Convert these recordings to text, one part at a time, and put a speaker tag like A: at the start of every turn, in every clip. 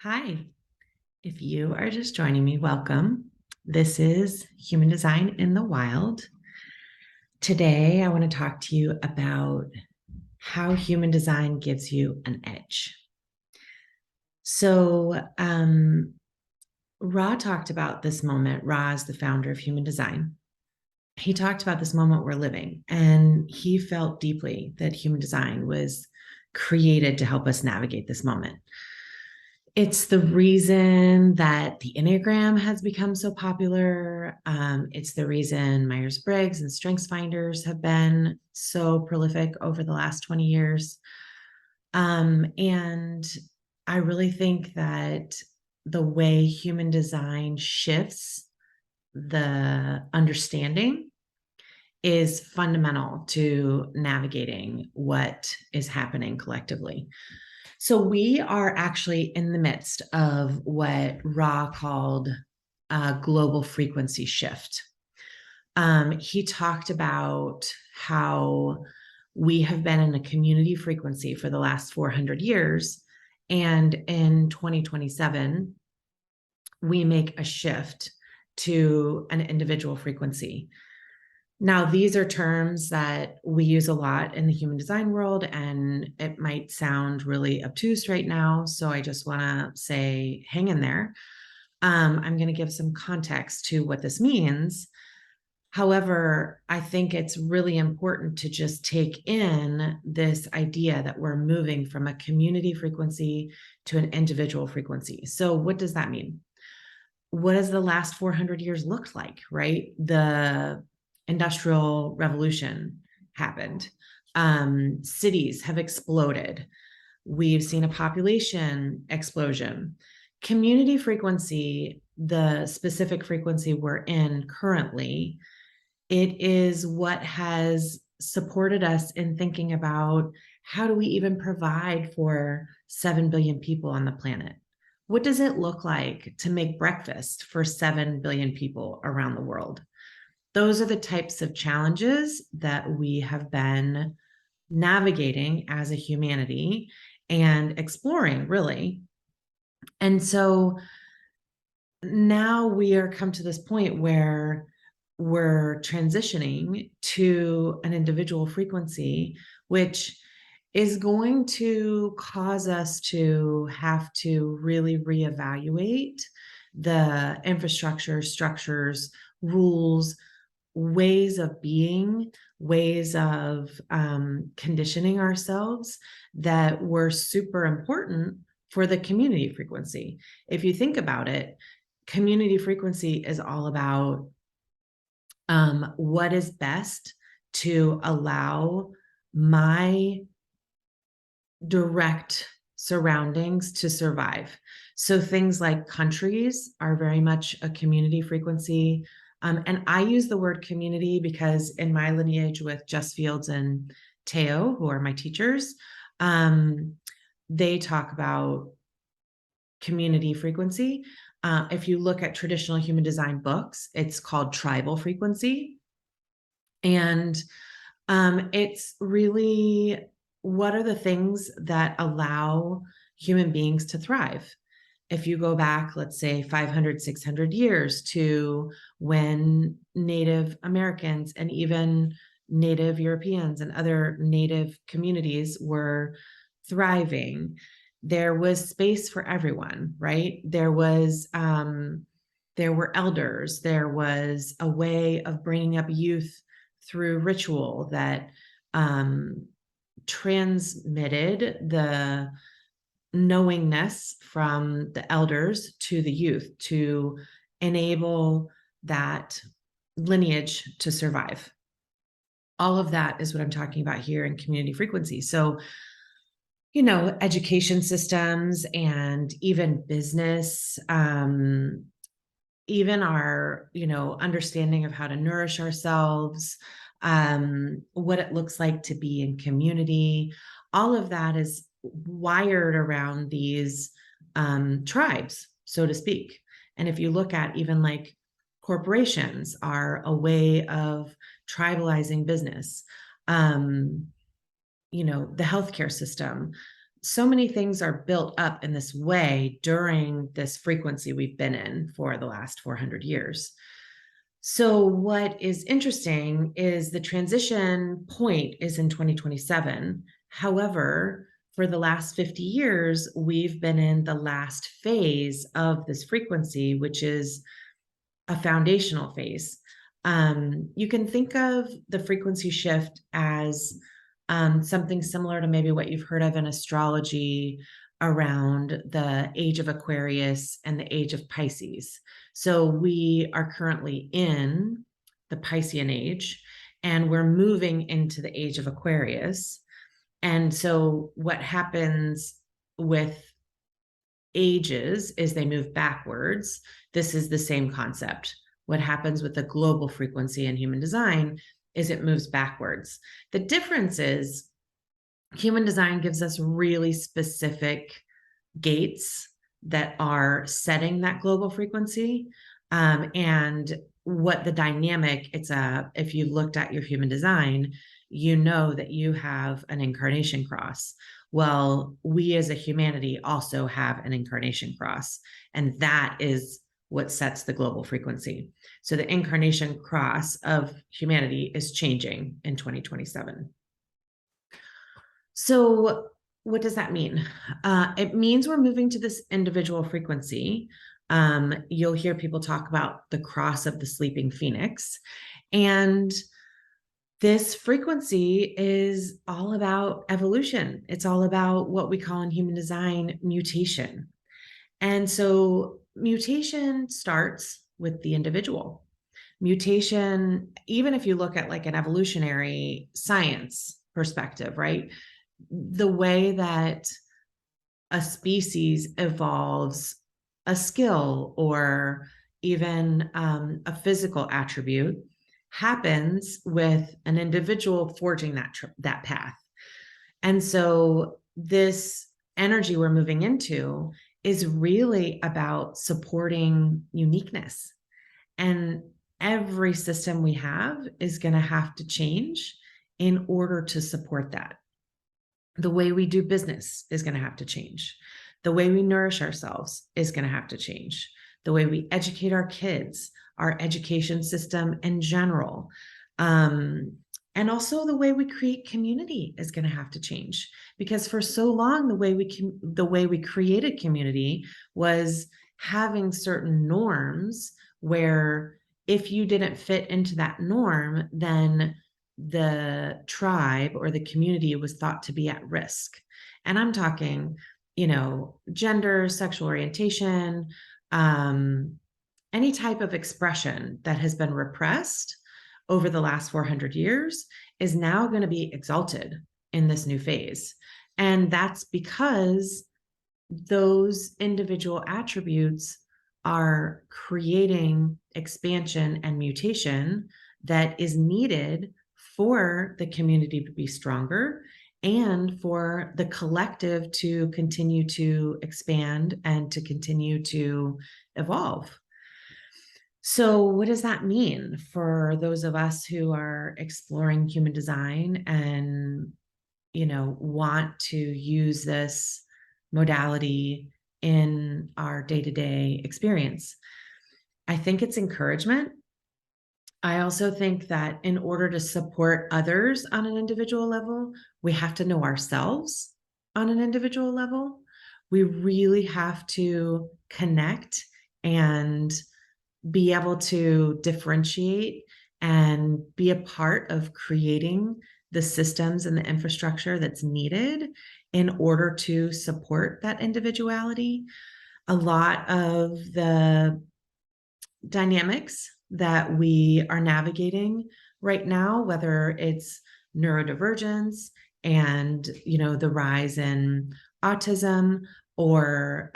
A: Hi, if you are just joining me, welcome. This is Human Design in the Wild. Today, I want to talk to you about how human design gives you an edge. So, Ra talked about this moment. Ra is the founder of Human Design. He talked about this moment we're living, and he felt deeply that human design was created to help us navigate this moment. It's the reason that the Enneagram has become so popular. It's the reason Myers-Briggs and StrengthsFinders have been so prolific over the last 20 years. And I really think that the way human design shifts the understanding is fundamental to navigating what is happening collectively. So we are actually in the midst of what Ra called a global frequency shift. He talked about how we have been in a community frequency for the last 400 years. And in 2027, we make a shift to an individual frequency. Now, these are terms that we use a lot in the human design world, and it might sound really obtuse right now. So I just want to say, hang in there. I'm going to give some context to what this means. However, I think it's really important to just take in this idea that we're moving from a community frequency to an individual frequency. So, what does that mean? What does the last 400 years look like, right? The Industrial Revolution happened. Cities have exploded. We've seen a population explosion. Community frequency, the specific frequency we're in currently, it is what has supported us in thinking about how do we even provide for 7 billion people on the planet? What does it look like to make breakfast for 7 billion people around the world? Those are the types of challenges that we have been navigating as a humanity and exploring, really. And so now we are come to this point where we're transitioning to an individual frequency, which is going to cause us to have to really reevaluate the infrastructure, structures, rules, ways of being, ways of conditioning ourselves that were super important for the community frequency. If you think about it, community frequency is all about what is best to allow my direct surroundings to survive. So things like countries are very much a community frequency. And I use the word community because in my lineage with Jess Fields and Teo, who are my teachers, they talk about community frequency. If you look at traditional human design books, it's called tribal frequency. And it's really what are the things that allow human beings to thrive? If you go back, let's say 500, 600 years to when Native Americans and even Native Europeans and other Native communities were thriving, there was space for everyone, right? There were elders. There was a way of bringing up youth through ritual that transmitted the knowingness from the elders to the youth to enable that lineage to survive. All of that is what I'm talking about here in community frequency. So, education systems and even business, even our, understanding of how to nourish ourselves, what it looks like to be in community, all of that is wired around these tribes, so to speak. And if you look at even like corporations are a way of tribalizing business, the healthcare system. so many things are built up in this way during this frequency we've been in for the last 400 years. So what is interesting is the transition point is in 2027. However, for the last 50 years, we've been in the last phase of this frequency, which is a foundational phase. You can think of the frequency shift as something similar to maybe what you've heard of in astrology around the age of Aquarius and the age of Pisces. So we are currently in the Piscean age, and we're moving into the age of Aquarius. And so what happens with ages is they move backwards. This is the same concept. What happens with the global frequency in human design is it moves backwards. The difference is human design gives us really specific gates that are setting that global frequency. And what the dynamic, if you looked at your human design, you know that you have an incarnation cross. Well, we as a humanity also have an incarnation cross, and that is what sets the global frequency. So the incarnation cross of humanity is changing in 2027. So what does that mean? It means we're moving to this individual frequency. You'll hear people talk about the cross of the sleeping phoenix. And this frequency is all about evolution. It's all about what we call in human design mutation. And so mutation starts with the individual. Mutation, even if you look at like an evolutionary science perspective, right? The way that a species evolves a skill or even a physical attribute happens with an individual forging that path. And so this energy we're moving into is really about supporting uniqueness. And every system we have is going to have to change in order to support that. The way we do business is going to have to change. The way we nourish ourselves is going to have to change. The way we educate our kids, our education system in general, and also the way we create community is going to have to change. Because for so long, the way we created community was having certain norms where if you didn't fit into that norm, then the tribe or the community was thought to be at risk. And I'm talking, gender, sexual orientation, any type of expression that has been repressed over the last 400 years is now going to be exalted in this new phase. And that's because those individual attributes are creating expansion and mutation that is needed for the community to be stronger and for the collective to continue to expand and to continue to evolve. So what does that mean for those of us who are exploring human design and, want to use this modality in our day-to-day experience? I think it's encouragement. I also think that in order to support others on an individual level, we have to know ourselves on an individual level. We really have to connect and be able to differentiate and be a part of creating the systems and the infrastructure that's needed in order to support that individuality. A lot of the dynamics that we are navigating right now, whether it's neurodivergence and the rise in autism, or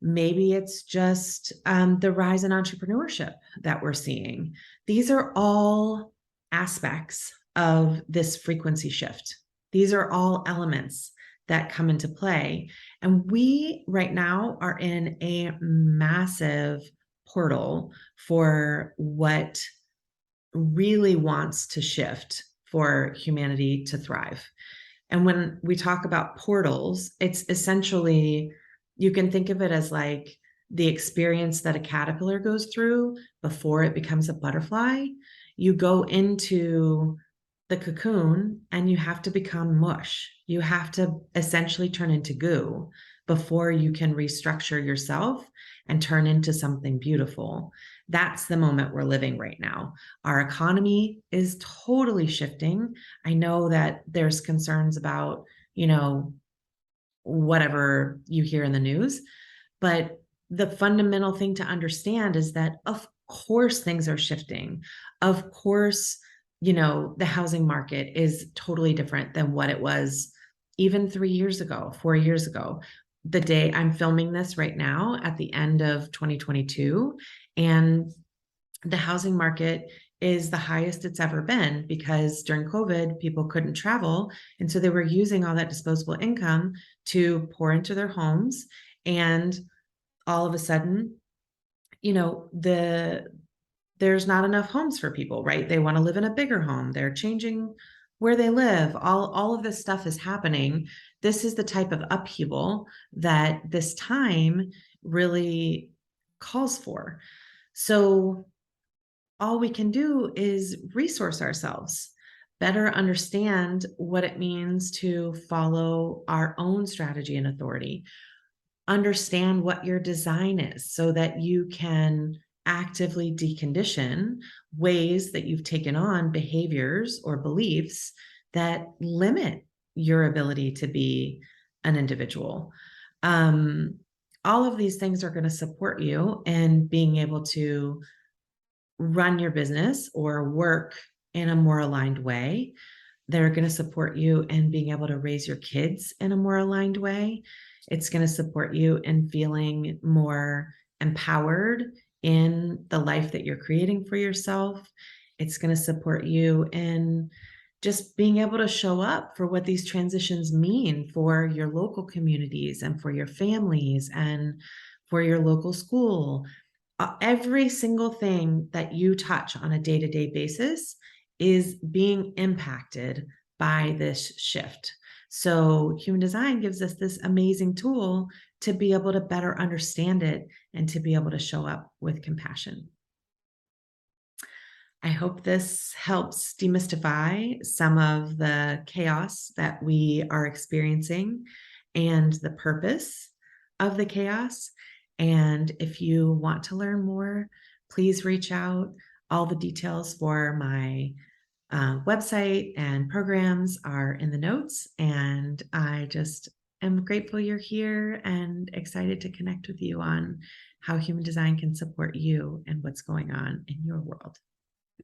A: maybe it's just the rise in entrepreneurship that we're seeing. These are all aspects of this frequency shift. These are all elements that come into play. And we right now are in a massive portal for what really wants to shift for humanity to thrive. And when we talk about portals, it's essentially, you can think of it as like the experience that a caterpillar goes through before it becomes a butterfly. You go into the cocoon and you have to become mush. You have to essentially turn into goo before you can restructure yourself and turn into something beautiful. That's the moment we're living right now. Our economy is totally shifting. I know that there's concerns about, you know, whatever you hear in the news, but the fundamental thing to understand is that, of course, things are shifting. Of course, you know, the housing market is totally different than what it was even 3 years ago, 4 years ago. The day I'm filming this right now at the end of 2022, and the housing market is the highest it's ever been because during COVID, people couldn't travel. And so they were using all that disposable income to pour into their homes. And all of a sudden, you know, there's not enough homes for people, right? They want to live in a bigger home. They're changing where they live. All of this stuff is happening. This is the type of upheaval that this time really calls for. So all we can do is resource ourselves, better understand what it means to follow our own strategy and authority, understand what your design is so that you can actively decondition ways that you've taken on behaviors or beliefs that limit your ability to be an individual. Um, all of these things are going to support you in being able to run your business or work in a more aligned way. They're going to support you in being able to raise your kids in a more aligned way. It's going to support you in feeling more empowered in the life that you're creating for yourself. It's going to support you in just being able to show up for what these transitions mean for your local communities and for your families and for your local school. Every single thing that you touch on a day-to-day basis is being impacted by this shift. So human design gives us this amazing tool to be able to better understand it and to be able to show up with compassion. I hope this helps demystify some of the chaos that we are experiencing and the purpose of the chaos. And if you want to learn more, please reach out. All the details for my website and programs are in the notes. And I just am grateful you're here and excited to connect with you on how human design can support you and what's going on in your world.